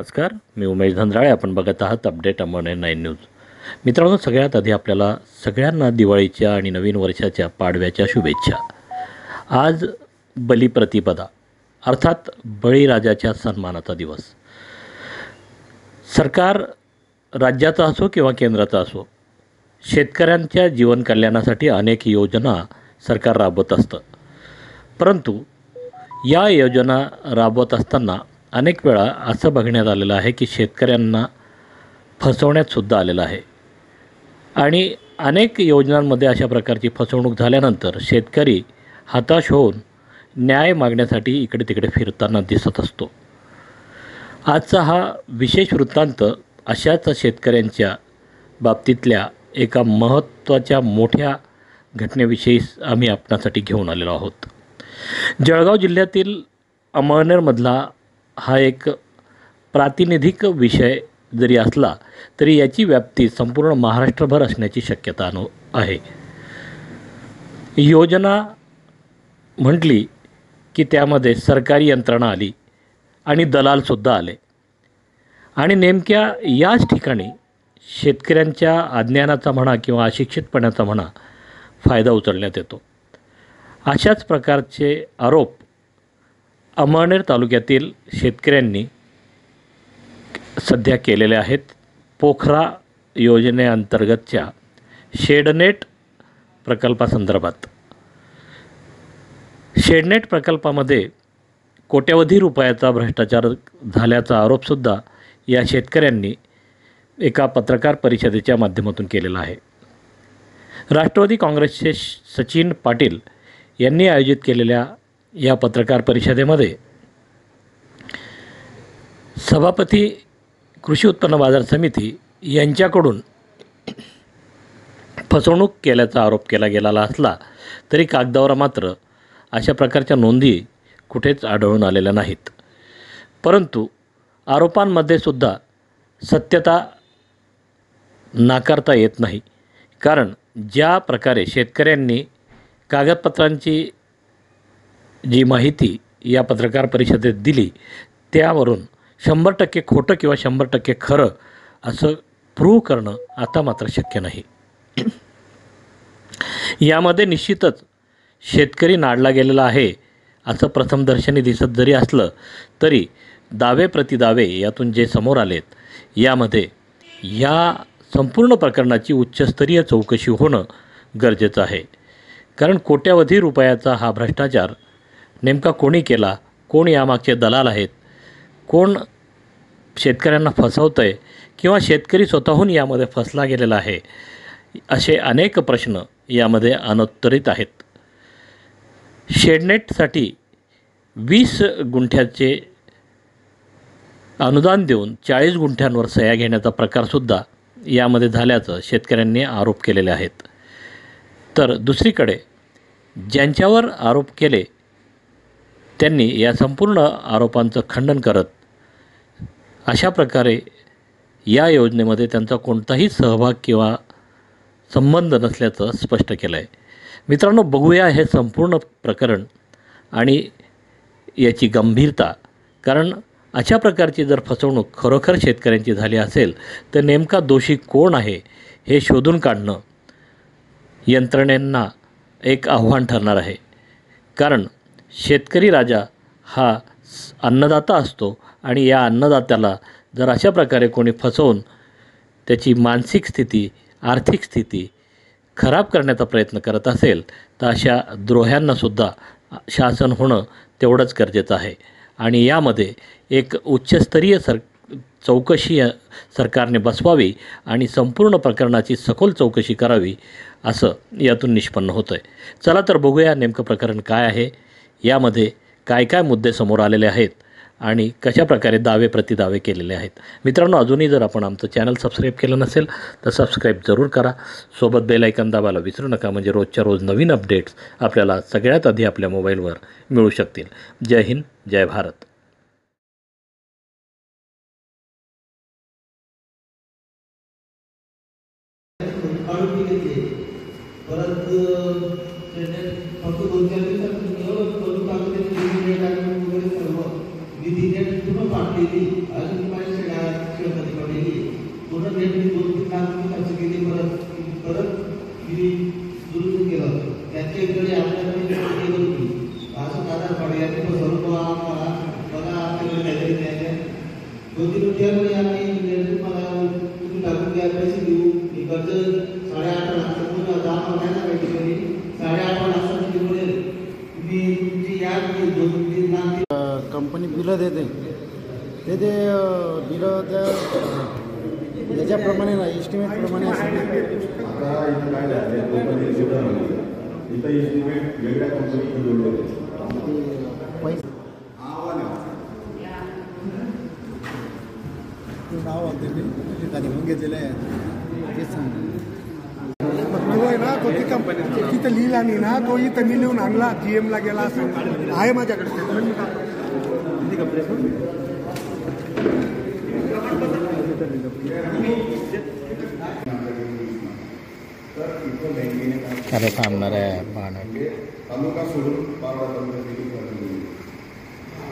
नमस्कार, मी उमेश धंद्राळे. आपण बघत आहात अपडेट अमोने 9 न्यूज. मित्रांनो, सगळ्यात आधी आपल्याला सगळ्यांना दिवाळीच्या आणि नवीन वर्षाच्या पाडव्याच्या शुभेच्छा. आज बलिप्रतिपदा अर्थात बळीराजाच्या सन्मानाचा दिवस. सरकार राज्याचा असो किंवा केंद्राचा असो, शेतकऱ्यांच्या जीवन कल्याणासाठी अनेक योजना सरकार राबवत असतं. परंतु या योजना राबवत असताना अनेक वेळा असं बघण्यात आलेलं आहे की शेतकऱ्यांना फसवण्यातसुद्धा आलेलं आहे. आणि अनेक योजनांमध्ये अशा प्रकारची फसवणूक झाल्यानंतर शेतकरी हताश होऊन न्याय मागण्यासाठी इकडे तिकडे फिरताना दिसत असतो. आजचा हा विशेष वृत्तांत अशाच शेतकऱ्यांच्या बाबतीतल्या एका महत्त्वाच्या मोठ्या घटनेविषयी आम्ही आपणासाठी घेऊन आलेलो आहोत. जळगाव जिल्ह्यातील अमळनेरमधला हा एक प्रातिनिधिक विषय जरी असला तरी याची व्याप्ती संपूर्ण महाराष्ट्रभर असण्याची शक्यता आहे. योजना म्हटली की त्यामध्ये सरकारी यंत्रणा आली आणि दलालसुद्धा आले आणि नेमक्या याच ठिकाणी शेतकऱ्यांच्या अज्ञानाचा म्हणा किंवा अशिक्षितपणाचा म्हणा फायदा उचलण्यात येतो. अशाच प्रकारचे आरोप अमळनेर तालुक्यातील शेतकऱ्यांनी सध्या केलेले आहेत. पोखरा योजनेअंतर्गतच्या शेडनेट प्रकल्पासंदर्भात. शेडनेट प्रकल्पामध्ये कोट्यवधी रुपयाचा भ्रष्टाचार झाल्याचा आरोपसुद्धा या शेतकऱ्यांनी एका पत्रकार परिषदेच्या माध्यमातून केलेला आहे. राष्ट्रवादी काँग्रेसचे सचिन पाटील यांनी आयोजित केलेल्या या पत्रकार परिषदेमध्ये सभापती कृषी उत्पन्न बाजार समिती यांच्याकडून फसवणूक केल्याचा आरोप केला गेलेला असला तरी कागदावर मात्र अशा प्रकारच्या नोंदी कुठेच आढळून आलेल्या नाहीत. परंतु आरोपांमध्ये सुद्धा सत्यता नाकारता येत नाही. कारण ज्या प्रकारे शेतकऱ्यांनी कागदपत्रांची जी माहिती या पत्रकार परिषदेत दिली त्यावरून 100% खोटं किंवा 100% खरं असं प्रूव्ह करणं आता मात्र शक्य नाही. यामध्ये निश्चितच शेतकरी नाडला गेलेला आहे असं प्रथमदर्शनी दिसत जरी असलं तरी दावे प्रतिदावे यातून जे समोर आलेत यामध्ये या संपूर्ण प्रकरणाची उच्चस्तरीय चौकशी होणं गरजेचं आहे. कारण कोट्यवधी रुपयाचा हा भ्रष्टाचार नेमका कोणी केला, कोण यामागचे दलाल आहेत, कोण शेतकऱ्यांना फसवतं आहे किंवा शेतकरी स्वतःहून यामध्ये फसला गेलेला आहे, असे अनेक प्रश्न यामध्ये अनुत्तरित आहेत. शेडनेटसाठी 20 गुंठ्याचे अनुदान देऊन 40 गुंठ्यांवर सह्या घेण्याचा प्रकारसुद्धा यामध्ये झाल्याचं शेतकऱ्यांनी आरोप केलेले आहेत. तर दुसरीकडे ज्यांच्यावर आरोप केले त्यांनी या संपूर्ण आरोपांचं खंडन करत अशा प्रकारे या योजनेमध्ये त्यांचा कोणताही सहभाग किंवा संबंध नसल्याचं स्पष्ट केलं आहे. मित्रांनो, बघूया हे संपूर्ण प्रकरण आणि याची गंभीरता. कारण अशा प्रकारची जर फसवणूक खरोखर शेतकऱ्यांची झाली असेल तर नेमका दोषी कोण आहे हे शोधून काढणं यंत्रणेंना एक आव्हान ठरणार आहे. कारण शेतकरी राजा हा अन्नदाता असतो आणि या अन्नदात्याला जर अशा प्रकारे कोणी फसवून त्याची मानसिक स्थिती, आर्थिक स्थिती खराब करण्याचा प्रयत्न करत असेल तर अशा द्रोह्यांनासुद्धा शासन होणं तेवढंच गरजेचं आहे. आणि यामध्ये एक उच्चस्तरीय चौकशी सरकारने बसवावी आणि संपूर्ण प्रकरणाची सखोल चौकशी करावी असं यातून निष्पन्न होतं आहे. चला तर बघूया नेमकं प्रकरण काय आहे, यामध्ये काय काय मुद्दे समोर आलेले आहेत आणि कशा प्रकारे दावे प्रतिदावे केलेले आहेत. मित्रांनो, अजूनही जर आपण आमचं चॅनल सबस्क्राईब केलं नसेल तर सबस्क्राईब जरूर करा. सोबत बेल आयकॉन दाबायला विसरू नका, म्हणजे रोजच्या रोज नवीन अपडेट्स आपल्याला सगळ्यात आधी आपल्या मोबाईलवर मिळू शकतील. जय हिंद, जय भारत. फक्त 2-4 दिवसात विधी पूर्ण पाठलेली अजून पूर्ण नेट 2-3 लाख रुपये खर्च केले, परत मी दुरुस्त केलं. त्यांच्याकडे आपल्याकडे केलं होती 65,000 पडले सर्व आम्हाला बघा आपल्याकडे काहीतरी द्यायचे 2-3 रुपयामध्ये आम्ही मला तुम्ही टाकून द्या, पैसे देऊ. मी कर्ज 8.5 लाख पूर्ण 10 महिन्याला भेटली तरी 8.5 लाखाची मिळेल. तुम्ही तुमची या 2-3 लाख कंपनी बिलं देते ते बिलं त्या याच्याप्रमाणे ना एस्टिमेटप्रमाणे आता इथं काय झालं कंपनी इथं एस्टिमेट वेगळ्या कंपनीकडे जोडलेलं आहे. पैसे नाव ठिकाणी मग घेतलेलं आहे तेच सांग आहे ना. तो तिथं लिहिला नाही ना, तो इथं मी लिहून आणला, GM ला गेला असं आहे माझ्याकडे स्टेटमेंट. तर इथं बँकेने खरं थांबणार आहे म्हणजे तालुका सोडून पारडा तालुक्यात देखील कर्ज दिले,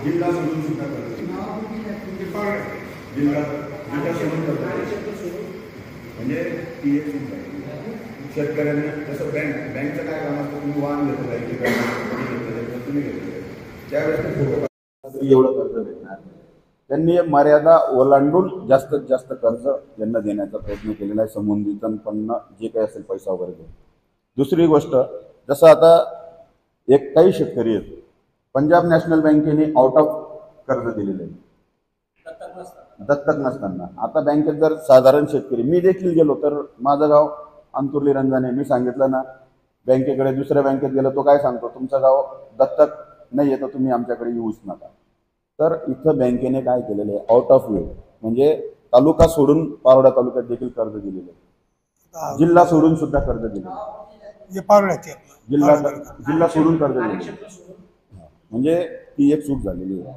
जिल्हा सोडून सुद्धा कर्ज जिल्हा सोडून कर्ज म्हणजे ती एक सुद्धा शेतकऱ्यांना जसं बँकचं काय काम असतं, तुम्ही वाहन घेतो बँकेकडे तुम्ही घेतलं त्यावेळेस ते फोटो एवढं कर्ज भेटणार. त्यांनी मर्यादा ओलांडून जास्तीत जास्त कर्ज यांना देण्याचा प्रयत्न केलेला आहे, संबंधितांकडनं जे काही असेल पैसा वगैरे देऊन. दुसरी गोष्ट, जसं आता काही शेतकरी आहेत पंजाब नॅशनल बँकेने आउट ऑफ कर्ज दिलेलं आहे दत्तक नसताना. आता बँकेत जर साधारण शेतकरी, मी देखील गेलो तर माझं गाव अंतुर्ली रंजाने, मी सांगितलं ना बँकेकडे, दुसऱ्या बँकेत गेलो तो काय सांगतो, तुमचं गाव दत्तक नाही आहे तर तुम्ही आमच्याकडे येऊच नका. तर इथं बँकेने काय केलेलं आहे, आउट ऑफ वे म्हणजे तालुका सोडून पारोडा तालुक्यात देखील कर्ज दिलेलं आहे, जिल्हा सोडून सुद्धा कर्ज दिलेलं आहे, जिल्हा सोडून कर्ज दिलेलं म्हणजे ती एक चूक झालेली आहे.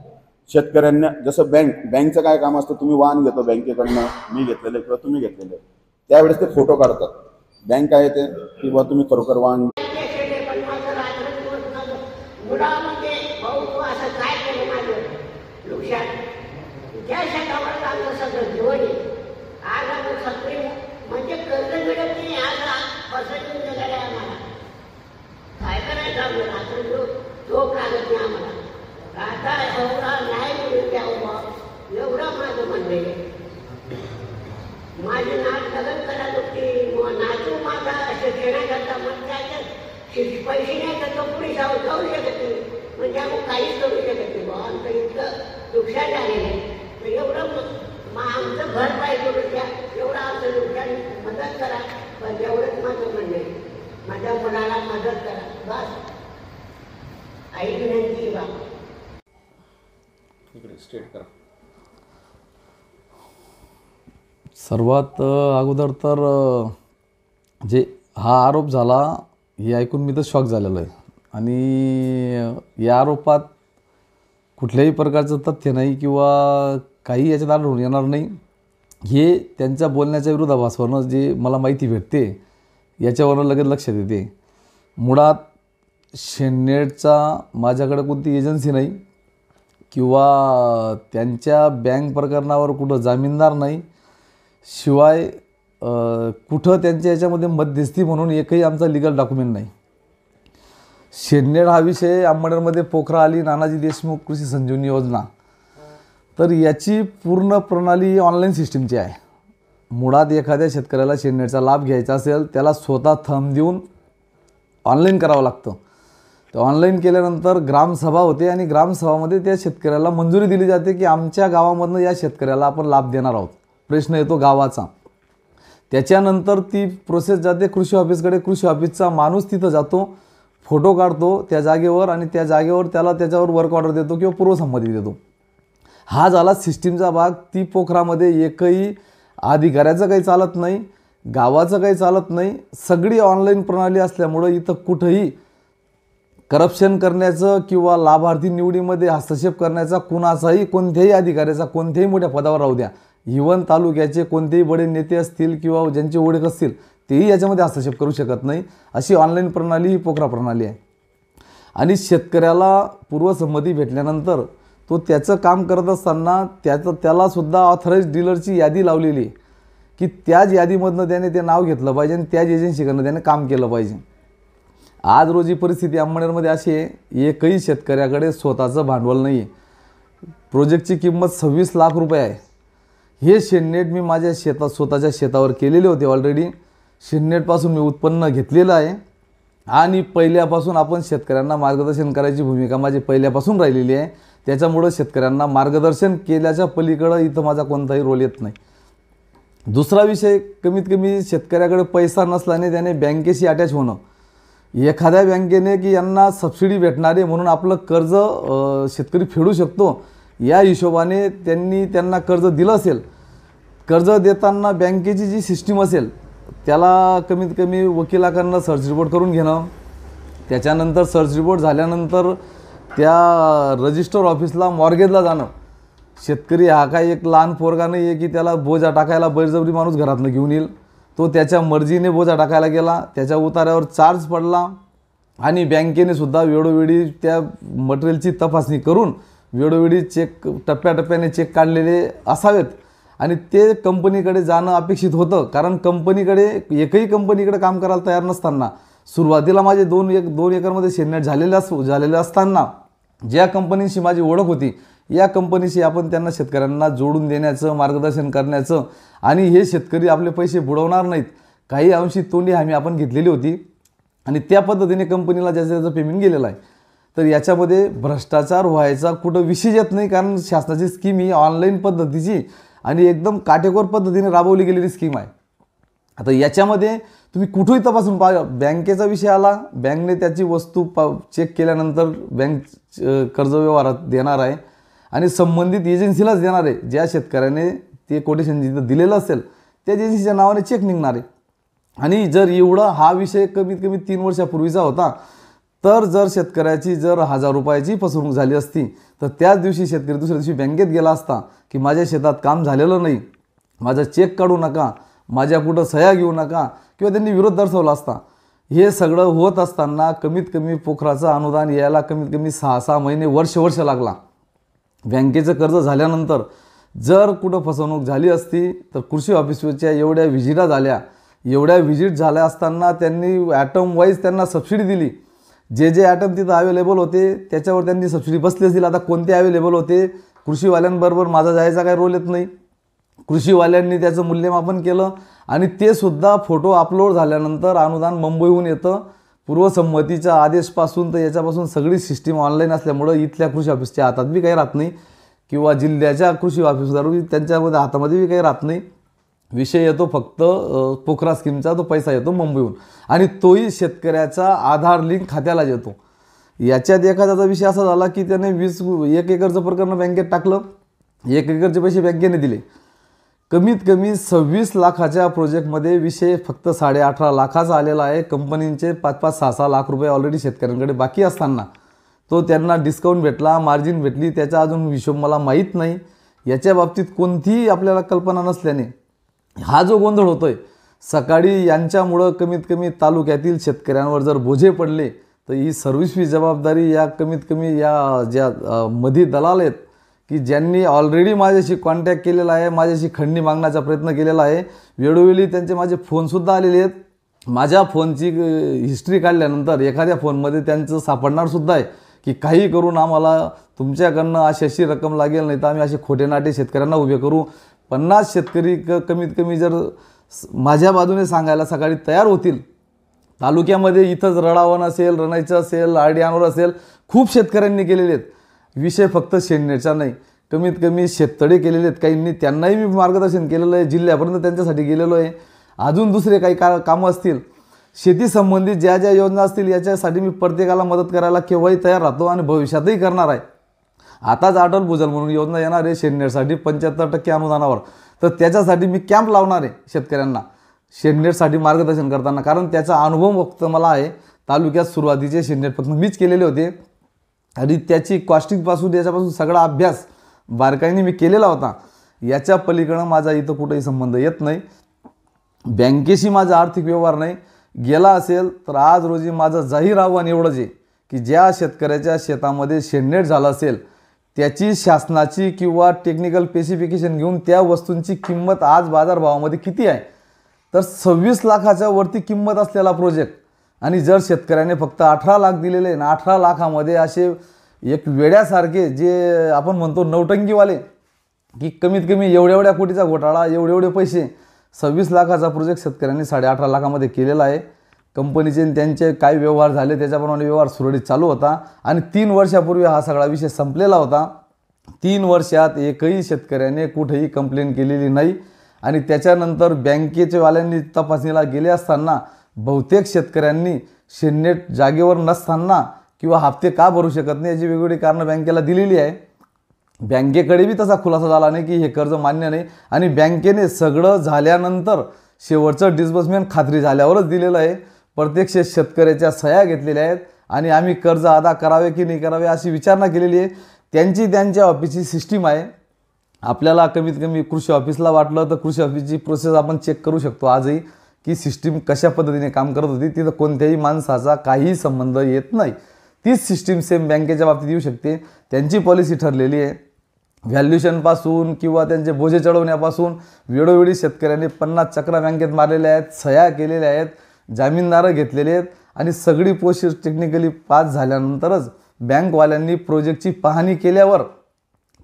शेतकऱ्यांना जसं बँकचं काय काम असतं, तुम्ही वाहन घेतो बँकेकडनं, मी घेतलेलं किंवा तुम्ही घेतलेलं, त्यावेळेस ते फोटो काढतात. बँक आहे ते किंवा तुम्ही खरोखर वाहन त्या शेतावर आमचं सगळं जीवन आहे. आज आम्ही सगळे म्हणजे कर्ज मिळत नाही, आज बसायचं गेलेलं आहे आम्हाला. काय करायचं आपलं रात्र झोप लागत नाही आम्हाला. आता एवढा न्याय मिळून द्यावं एवढं माझं म्हणणं आहे. माझी नाच लग्न करायला होती, नाचू माझा शिक्षणाकरता मग त्याच्यात पैसे नाही तर तो पुढे जाऊ शकत नाही, म्हणजे आपण काहीच करू शकत नाही. आमचं इतकं नुकसान झालेलं आहे. एवढं आमचं घर पाहिजे करून द्या, एवढं आमचं नुकसान मदत करा. पण एवढंच माझं म्हणणं आहे, माझ्या मुलाला मदत करा बस. आई विनंती बा. सर्वात अगोदर तर जे हा आरोप झाला हे ऐकून मी तर शॉक झालेलो आहे. आणि या आरोपात कुठल्याही प्रकारचं तथ्य नाही किंवा काही याच्यात आढळून येणार नाही. हे त्यांच्या बोलण्याच्या विरोधाभासवरनं जे मला माहिती भेटते याच्यावरनं लगेच लक्षात येते. मुळात शेननेटचा माझ्याकडे कोणती एजन्सी नाही किंवा त्यांच्या बँक प्रकरणावर कुठं जामीनदार नाही, शिवाय कुठं त्यांच्या याच्यामध्ये मध्यस्थी म्हणून एकही आमचा लीगल डॉक्युमेंट नाही. शेननेट हा विषय अंमळनेरमध्ये पोखरा आली नानाजी देशमुख कृषी संजीवनी योजना, तर याची पूर्ण प्रणाली ऑनलाईन सिस्टीमची आहे. मुळात एखाद्या शेतकऱ्याला शेननेटचा लाभ घ्यायचा असेल त्याला स्वतः थंब देऊन ऑनलाईन करावं लागतं. तर ऑनलाईन केल्यानंतर ग्रामसभा होते आणि ग्रामसभामध्ये त्या शेतकऱ्याला मंजुरी दिली जाते की आमच्या गावामधनं या शेतकऱ्याला आपण लाभ देणार आहोत. प्रश्न येतो गावाचा. त्याच्यानंतर ती प्रोसेस जाते कृषी ऑफिसकडे. कृषी ऑफिसचा माणूस तिथं जातो, फोटो काढतो त्या जागेवर आणि त्या जागेवर त्याला त्याच्यावर वर्क ऑर्डर देतो किंवा पूर्वसंमती देतो. हा झाला सिस्टीमचा भाग. ती पोखरामध्ये एकही अधिकाऱ्याचं काही चालत नाही, गावाचं काही चालत नाही. सगळी ऑनलाईन प्रणाली असल्यामुळं इथं कुठंही करप्शन करण्याचं किंवा लाभार्थी निवडीमध्ये हस्तक्षेप करण्याचा कुणाचाही कोणत्याही अधिकाऱ्याचा कोणत्याही मोठ्या पदावर राहू द्या, इव्हन तालुक्याचे कोणतेही बडे नेते असतील किंवा ज्यांचे ओळख असतील तेही याच्यामध्ये हस्तक्षेप करू शकत नाही. अशी ऑनलाईन प्रणाली ही पोखरा प्रणाली आहे. आणि शेतकऱ्याला पूर्वसंमती भेटल्यानंतर तो त्याचं काम करत असताना त्यालासुद्धा ऑथराईज डीलरची यादी लावलेली आहे की त्याच यादीमधनं त्याने ते नाव घेतलं पाहिजे आणि त्याच एजन्सीकडनं त्याने काम केलं पाहिजे. आज रोजी परिस्थिती अंमळनेरमध्ये अशी आहे, एकही शेतकऱ्याकडे स्वतःचं भांडवल नाही आहे. प्रोजेक्टची किंमत 26 लाख रुपये आहे. हे शेडनेट मी माझ्या स्वतःच्या शेतावर केलेले होते ऑलरेडी. शेडनेटपासून मी उत्पन्न घेतलेलं आहे आणि पहिल्यापासून आपण शेतकऱ्यांना मार्गदर्शन करायची भूमिका माझी पहिल्यापासून राहिलेली आहे. त्याच्यामुळं शेतकऱ्यांना मार्गदर्शन केल्याच्या पलीकडं इथं माझा कोणताही रोल येत नाही. दुसरा विषय, कमीत कमी शेतकऱ्याकडे पैसा नसल्याने त्याने बँकेशी अटॅच होणं. एखाद्या बँकेने की यांना सबसिडी भेटणारे म्हणून आपलं कर्ज शेतकरी फेडू शकतो या हिशोबाने त्यांना कर्ज दिलं असेल. कर्ज देताना बँकेची जी सिस्टीम असेल त्याला कमीत कमी वकिलाकडनं सर्च रिपोर्ट करून घेणं, त्याच्यानंतर सर्च रिपोर्ट झाल्यानंतर त्या रजिस्टर ऑफिसला मॉर्गेजला जाणं. शेतकरी हा काय एक लहान पोरगा नाही आहे की त्याला बोजा टाकायला बळजबरी माणूस घरातनं घेऊन येईल. तो त्याच्या मर्जीने बोजा टाकायला गेला, त्याच्या उतार्यावर चार्ज पडला आणि बँकेने सुद्धा वेळोवेळी त्या मटेरियलची तपासणी करून वेळोवेळी चेक टप्प्याटप्प्याने चेक काढलेले असावेत आणि ते कंपनीकडे जाणं अपेक्षित होतं. कारण एकही कंपनीकडे काम करायला तयार नसताना सुरुवातीला माझे 2 एकरमध्ये शेडनेट झालेले असताना ज्या कंपनीशी माझी ओळख होती या कंपनीशी आपण त्यांना शेतकऱ्यांना जोडून देण्याचं, मार्गदर्शन करण्याचं आणि हे शेतकरी आपले पैसे बुडवणार नाहीत काही अंशी तोंडी हमी आपण घेतलेली होती आणि त्या पद्धतीने कंपनीला ज्याचं पेमेंट गेलेलं आहे. तर याच्यामध्ये भ्रष्टाचार व्हायचा कुठं विषय येत नाही, कारण शासनाची स्कीम ही ऑनलाईन पद्धतीची आणि एकदम काटेकोर पद्धतीने राबवली गेलेली स्कीम आहे. आता याच्यामध्ये तुम्ही कुठेही तपासून पहा. बँकेचा विषय आला, बँकने त्याची वस्तू चेक केल्यानंतर बँक कर्ज व्यवहारात देणार आहे आणि संबंधित एजन्सीलाच देणार आहे. ज्या शेतकऱ्याने ते कोटेशन जिथं दिलेलं असेल त्या एजन्सीच्या नावाने चेक निघणार आहे. आणि जर एवढा हा विषय कमीत कमी 3 वर्षापूर्वीचा होता तर जर शेतकऱ्याची 1000 रुपयाची फसवणूक झाली असती तर त्याच दिवशी शेतकरी दुसऱ्या दिवशी बँकेत गेला असता की माझ्या शेतात काम झालेलं नाही, माझा चेक काढू नका, माझ्या कुठं सह्या घेऊ नका किंवा त्यांनी विरोध दर्शवला असता. हे सगळं होत असताना कमीत कमी पोखराचं अनुदान यायला कमीत कमी 6-6 महिने वर्ष लागला. बँकेचं कर्ज झाल्यानंतर जर कुठं फसवणूक झाली असती तर कृषी ऑफिसच्या एवढ्या व्हिजिट झाल्या असताना त्यांनी ॲटम वाईज त्यांना सबसिडी दिली. जे ॲटम तिथं अवेलेबल होते त्याच्यावर त्यांनी सबसिडी बसली असतील. आता कोणते अवेलेबल होते, कृषीवाल्यांबरोबर माझा जायचा काही रोल येत नाही. कृषीवाल्यांनी त्याचं मूल्यमापन केलं आणि ते सुद्धा फोटो अपलोड झाल्यानंतर अनुदान मुंबईहून येतं. पूर्वसंमतीच्या आदेशपासून तर याच्यापासून सगळी सिस्टीम ऑनलाईन असल्यामुळं इथल्या कृषी ऑफिसच्या हातात बी काही राहत नाही किंवा जिल्ह्याच्या कृषी ऑफिसदार त्यांच्यामध्ये हातामध्ये बी काही राहत नाही. विषय येतो फक्त पोखरा स्कीमचा, तो पैसा येतो मुंबईहून आणि तोही शेतकऱ्याचा आधार लिंक खात्याला येतो. याच्यात एखाद्याचा विषय असा झाला की त्याने 1 एकरचं प्रकरण बँकेत टाकलं, 1 एकरचे पैसे बँकेने दिले. कमीत कमी 26 लाखाच्या प्रोजेक्टमध्ये विषय फक्त 18.5 लाखाचा आलेला आहे. कंपनींचे 5-5, 6-6 लाख रुपये ऑलरेडी शेतकऱ्यांकडे बाकी असताना तो त्यांना डिस्काउंट भेटला, मार्जिन भेटली, त्याचा अजून हिशोब मला माहीत नाही. याच्या बाबतीत कोणतीही आपल्याला कल्पना नसल्याने हा जो गोंधळ होतोय, सकाळी यांच्यामुळं कमीत कमी तालुक्यातील शेतकऱ्यांवर जर बोझे पडले तर ही सर्व्हिसची जबाबदारी या कमीत कमी या ज्या मधी दलाल आहेत की ज्यांनी ऑलरेडी माझ्याशी कॉन्टॅक्ट केलेला आहे, माझ्याशी खंडणी मागण्याचा प्रयत्न केलेला आहे. वेळोवेळी त्यांचे माझे फोनसुद्धा आलेले आहेत. माझ्या फोनची हिस्ट्री काढल्यानंतर एखाद्या फोनमध्ये त्यांचं सापडणारसुद्धा आहे की काही करून आम्हाला तुमच्याकडनं अशी रक्कम लागेल, नाही तर आम्ही असे खोटे नाटे शेतकऱ्यांना उभे करू. 50 शेतकरी कमीत कमी जर माझ्या बाजूने सांगायला सकाळी तयार होतील. तालुक्यामध्ये इथंच रडावण असेल, रणायचं असेल, आरडीआनवर असेल, खूप शेतकऱ्यांनी केलेले आहेत. विषय फक्त शेडनेटचा नाही, कमीत कमी शेततळे केलेले आहेत काहींनी, त्यांनाही मी मार्गदर्शन केलेलं आहे. जिल्ह्यापर्यंत त्यांच्यासाठी गेलेलो आहे. अजून दुसरे काही कामं असतील, शेती संबंधित ज्या योजना असतील याच्यासाठी मी प्रत्येकाला मदत करायला केव्हाही तयार राहतो आणि भविष्यातही करणार आहे. आताच अटल भूजल म्हणून योजना येणार आहे शेडनेटसाठी 75% अनुदानावर. तर त्याच्यासाठी मी कॅम्प लावणार आहे शेतकऱ्यांना शेडनेटसाठी मार्गदर्शन करताना, कारण त्याचा अनुभव फक्त मला आहे. तालुक्यात सुरुवातीचे शेडनेट फक्त मीच केलेले होते आणि त्याची कॉस्टिंगपासून याच्यापासून सगळा अभ्यास बारकाईने मी केलेला होता. याच्या पलीकडं माझा इथं कुठेही संबंध येत नाही. बँकेशी माझा आर्थिक व्यवहार नाही. गेला असेल तर आज रोजी माझं जाहीर आव्हान एवढंच आहे की ज्या शेतकऱ्याच्या शेतामध्ये शेडनेट झालं असेल त्याची शासनाची किंवा टेक्निकल स्पेसिफिकेशन घेऊन त्या वस्तूंची किंमत आज बाजारभावामध्ये किती आहे, तर 26 लाखाच्या वरती किंमत असलेला प्रोजेक्ट, आणि जर शेतकऱ्याने फक्त 18 लाख दिलेले आणि 18 लाखामध्ये असे एक वेड्यासारखे जे आपण म्हणतो नौटंकीवाले, की कमीत कमी एवढ्या कोटीचा घोटाळा, एवढे पैसे, 26 लाखाचा प्रोजेक्ट शेतकऱ्यांनी 18.5 लाखामध्ये केलेला आहे. कंपनीचे त्यांचे काय व्यवहार झाले त्याच्याप्रमाणे व्यवहार सुरळीत चालू होता आणि 3 वर्षापूर्वी हा सगळा विषय संपलेला होता. 3 वर्षात एकही शेतकऱ्याने कुठेही कंप्लेंट केलेली नाही आणि त्याच्यानंतर बँकेच्या वाल्यांनी तपासणीला गेले असताना बहुतेक शेतकऱ्यांनी शेडनेट जागेवर नसताना किंवा हप्ते का भरू शकत नाही याची वेगवेगळी कारणं बँकेला दिलेली आहे. बँकेकडे बी तसा खुलासा झाला नाही की हे कर्ज मान्य नाही आणि बँकेने सगळं झाल्यानंतर शेवटचं डिस्बर्समेंट खात्री झाल्यावरच दिलेलं आहे. प्रत्यक्ष शेतकऱ्याच्या सह्या घेतलेल्या आहेत आणि आम्ही कर्ज अदा करावे की नाही करावे अशी विचारणा केलेली आहे. त्यांच्या ऑफिसची सिस्टीम आहे. आपल्याला कमीत कमी कृषी ऑफिसला वाटलं तर कृषी ऑफिसची प्रोसेस आपण चेक करू शकतो आजही की सिस्टीम कशा पद्धतीने काम करत होती. तिथं कोणत्याही माणसाचा काहीही संबंध येत नाही. तीच सिस्टीम सेम बँकेच्या बाबतीत येऊ शकते. त्यांची पॉलिसी ठरलेली आहे. व्हॅल्युएशनपासून किंवा त्यांचे बोजे चढवण्यापासून वेळोवेळी शेतकऱ्यांनी 50 चक्रा बँकेत मारलेल्या आहेत, सह्या केलेल्या आहेत, जामीनदारं घेतलेले आहेत आणि सगळी प्रोसेस टेक्निकली पास झाल्यानंतरच बँकवाल्यांनी प्रोजेक्टची पाहणी केल्यावर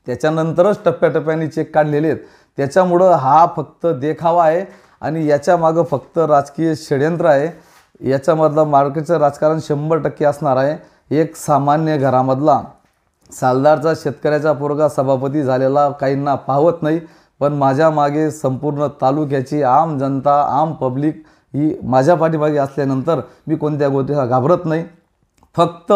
त्याच्यानंतरच टप्प्याटप्प्याने चेक काढलेले आहेत. त्याच्यामुळं हा फक्त देखावा आहे आणि याच्या मागं फक्त राजकीय षड्यंत्र आहे. याच्यामधलं मार्केटचं राजकारण 100% असणार आहे. एक सामान्य घरामधला सालदारचा शेतकऱ्याचा पोरगा सभापती झालेला काहींना पाहत नाही, पण माझ्या मागे संपूर्ण तालुक्याची आम जनता, आम पब्लिक ही माझ्या पाठीमागे असल्यानंतर मी कोणत्या गोष्टीला घाबरत नाही. फक्त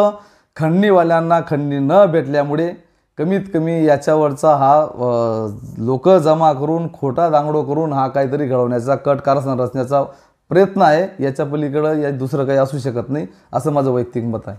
खंडणीवाल्यांना खंडणी न भेटल्यामुळे कमीत कमी याच्यावरचा हा लोक जमा करून खोटा दांगडो करून हा काहीतरी घडवण्याचा कट कारस्थान रचण्याचा प्रयत्न आहे. याच्या पलीकडं या दुसरं काही असू शकत नाही असं माझं वैयक्तिक मत आहे.